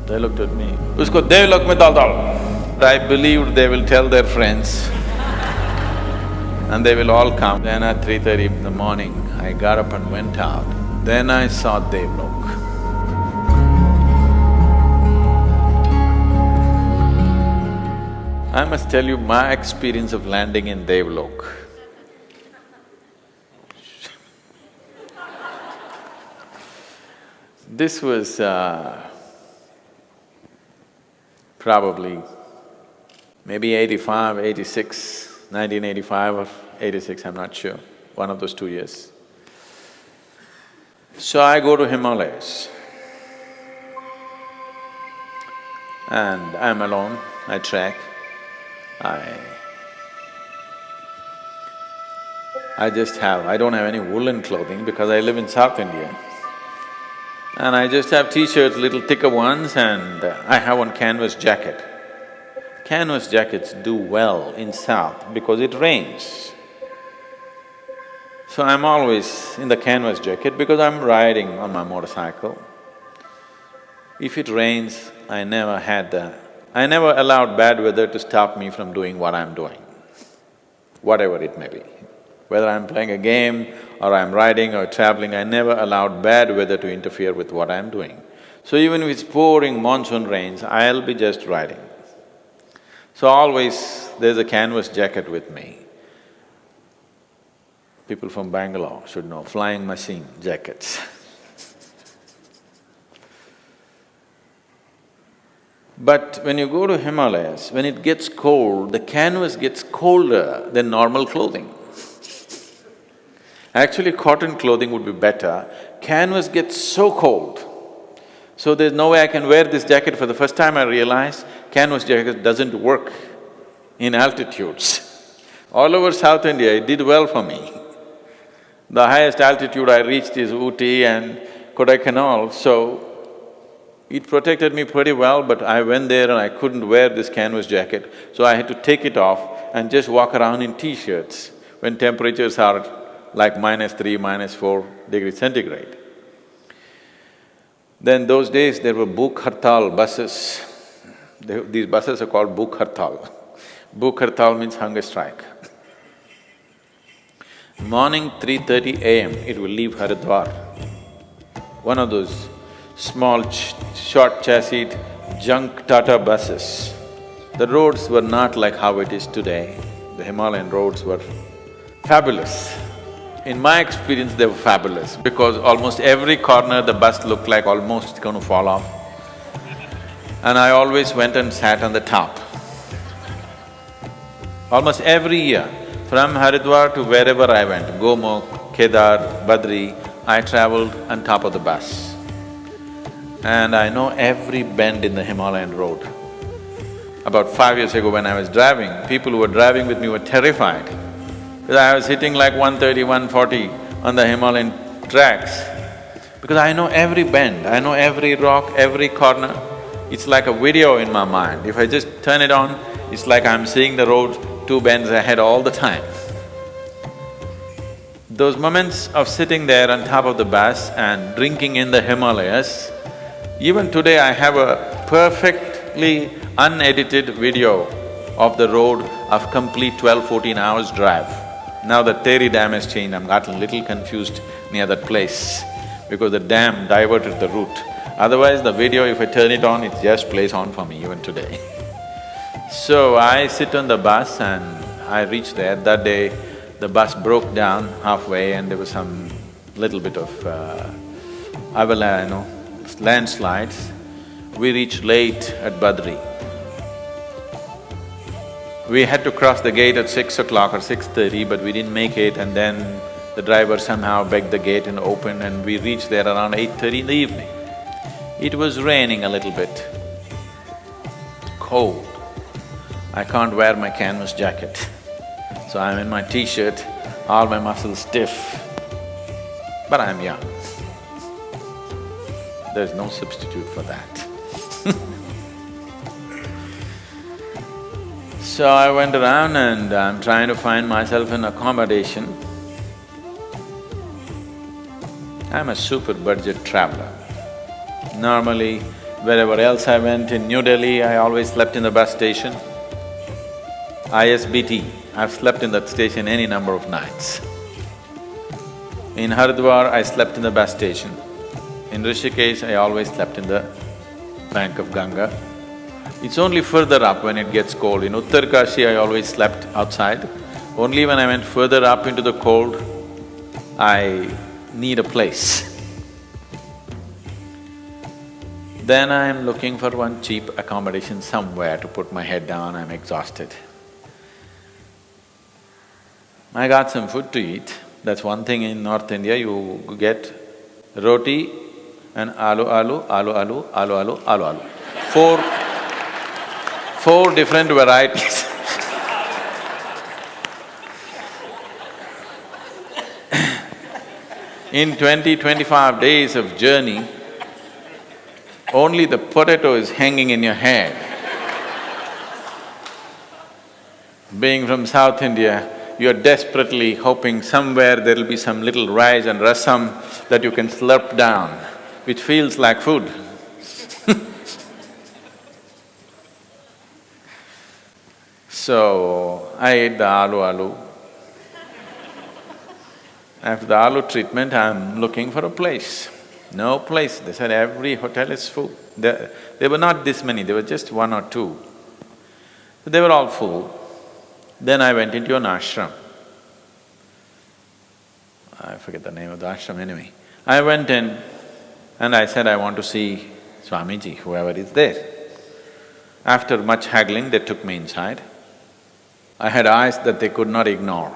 They looked at me, "Usko Devlok mein dal dal." I believed they will tell their friends and they will all come. Then at 3:30 in the morning, I got up and went out. Then I saw Devlok. I must tell you my experience of landing in Devlok. This was probably maybe 85, 86, 1985 or 86, I'm not sure, one of those 2 years. So I go to Himalayas and I'm alone, I trek. I don't have any woolen clothing because I live in South India. And I just have t-shirts, little thicker ones, and I have one canvas jacket. Canvas jackets do well in South because it rains. So I'm always in the canvas jacket because I'm riding on my motorcycle. If it rains, I never allowed bad weather to stop me from doing what I'm doing, whatever it may be. Whether I'm playing a game or I'm riding or traveling, I never allowed bad weather to interfere with what I'm doing. So even if it's pouring monsoon rains, I'll be just riding. So always there's a canvas jacket with me. People from Bangalore should know, flying machine jackets. But when you go to Himalayas, when it gets cold, the canvas gets colder than normal clothing. Actually, cotton clothing would be better. Canvas gets so cold, so there's no way I can wear this jacket. For the first time I realized canvas jacket doesn't work in altitudes. All over South India, it did well for me. The highest altitude I reached is Ooty and Kodaikanal, so it protected me pretty well, but I went there and I couldn't wear this canvas jacket, so I had to take it off and just walk around in t-shirts when temperatures are like -3, -4 degrees centigrade. Then those days there were Bhuk Hartal buses. These buses are called Bhuk Hartal. Bhuk Hartal means hunger strike. Morning 3:30 AM, it will leave Haridwar. One of those small short chassis junk Tata buses. The roads were not like how it is today. The Himalayan roads were fabulous. In my experience, they were fabulous because almost every corner the bus looked like almost it's going to fall off. And I always went and sat on the top. Almost every year, from Haridwar to wherever I went, Gomukh, Kedar, Badri, I travelled on top of the bus. And I know every bend in the Himalayan road. About 5 years ago when I was driving, people who were driving with me were terrified. Because I was hitting like 130, 140 on the Himalayan tracks. Because I know every bend, I know every rock, every corner. It's like a video in my mind. If I just turn it on, it's like I'm seeing the road 2 bends ahead all the time. Those moments of sitting there on top of the bus and drinking in the Himalayas, even today I have a perfectly unedited video of the road of complete 12-14 hours drive. Now the Teri Dam has changed, I'm got a little confused near that place because the dam diverted the route. Otherwise, the video, if I turn it on, it just plays on for me even today. So I sit on the bus and I reach there. That day, the bus broke down halfway and there was some little bit of landslides. We reached late at Badri. We had to cross the gate at 6 o'clock or 6:30, but we didn't make it, and then the driver somehow begged the gate and opened, and we reached there around 8:30 in the evening. It was raining a little bit, cold. I can't wear my canvas jacket, so I'm in my t-shirt, all my muscles stiff, but I'm young. There's no substitute for that. So I went around and I'm trying to find myself an accommodation. I'm a super budget traveler. Normally, Wherever else I went, in New Delhi, I always slept in the bus station. ISBT, I've slept in that station any number of nights. In Haridwar, I slept in the bus station. In Rishikesh, I always slept in the bank of Ganga. It's only further up when it gets cold. In Uttarkashi, I always slept outside. Only when I went further up into the cold, I need a place. Then I'm looking for one cheap accommodation somewhere to put my head down, I'm exhausted. I got some food to eat. That's one thing in North India, you get roti and aloo. Four different varieties. In 20-25 days of journey, only the potato is hanging in your head. Being from South India, you're desperately hoping somewhere there'll be some little rice and rasam that you can slurp down, which feels like food. So, I ate the aloo. After the aloo treatment, I'm looking for a place. No place. They said every hotel is full. There were not this many, there were just one or two. They were all full. Then I went into an ashram. I forget the name of the ashram anyway. I went in and I said, I want to see Swamiji, whoever is there. After much haggling, they took me inside. I had eyes that they could not ignore.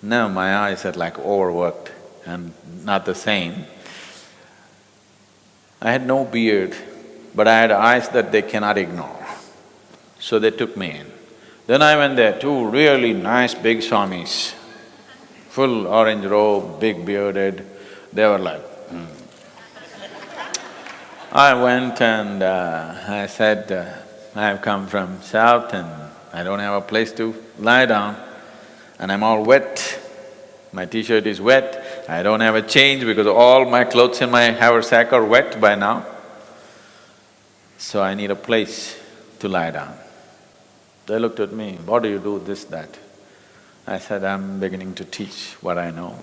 Now my eyes are like overworked and not the same. I had no beard, but I had eyes that they cannot ignore. So they took me in. Then I went there, two really nice big swamis, full orange robe, big bearded, they were like, I went and I said, I have come from south and I don't have a place to lie down and I'm all wet. My t-shirt is wet, I don't have a change because all my clothes in my haversack are wet by now. So I need a place to lie down. They looked at me, what do you do, this, that? I said, I'm beginning to teach what I know.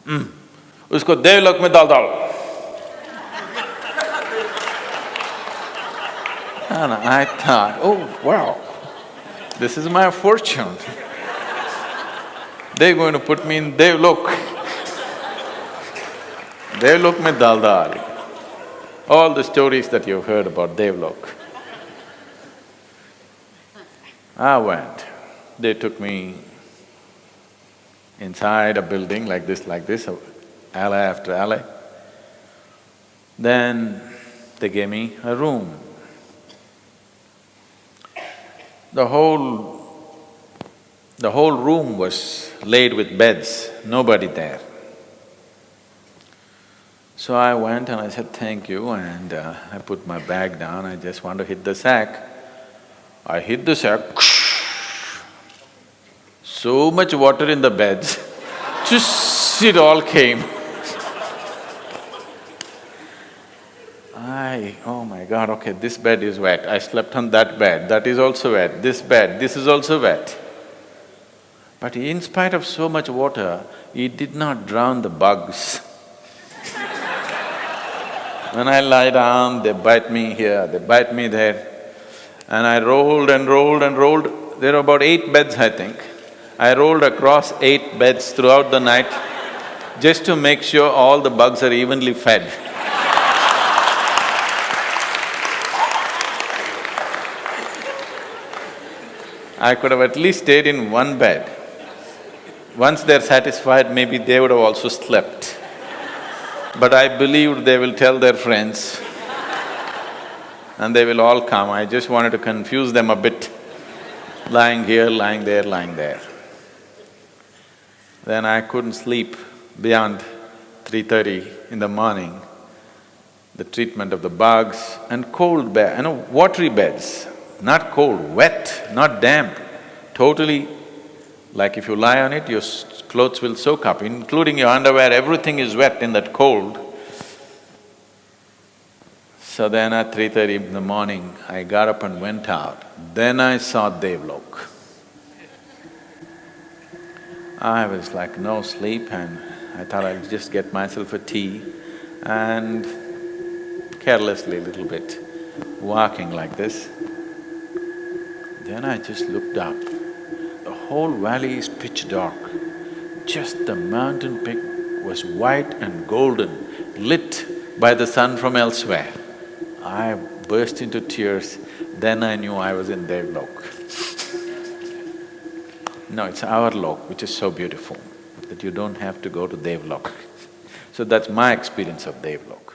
Usko devlok mein dal dal. And I thought, oh wow, this is my fortune. They're going to put me in devlok. Devlok mein dal dal. All the stories that you've heard about devlok. I went. They took me inside a building like this, alley after alley. Then they gave me a room. The whole room was laid with beds, nobody there. So I went and I said, thank you, and I put my bag down, I just want to hit the sack. I hit the sack, so much water in the beds, just it all came. Oh my God, okay, this bed is wet, I slept on that bed, that is also wet, this bed, this is also wet. But in spite of so much water, it did not drown the bugs. When I lie down, they bite me here, they bite me there. And I rolled and rolled and rolled. There were about 8 beds, I think. I rolled across 8 beds throughout the night just to make sure all the bugs are evenly fed. I could have at least stayed in one bed. Once they're satisfied, maybe they would have also slept. But I believed they will tell their friends and they will all come. I just wanted to confuse them a bit, lying here, lying there, lying there. Then I couldn't sleep beyond 3:30 in the morning. The treatment of the bugs and cold bed, watery beds, not cold, wet, not damp, totally like if you lie on it, your clothes will soak up, including your underwear, everything is wet in that cold. So then at 3:30 in the morning, I got up and went out. Then I saw Devlok. I was like no sleep and I thought I'll just get myself a tea and carelessly a little bit, walking like this. Then I just looked up. The whole valley is pitch dark. Just the mountain peak was white and golden, lit by the sun from elsewhere. I burst into tears. Then I knew I was in Devlok. No, it's our lok, which is so beautiful that you don't have to go to Devlok. So that's my experience of Devlok.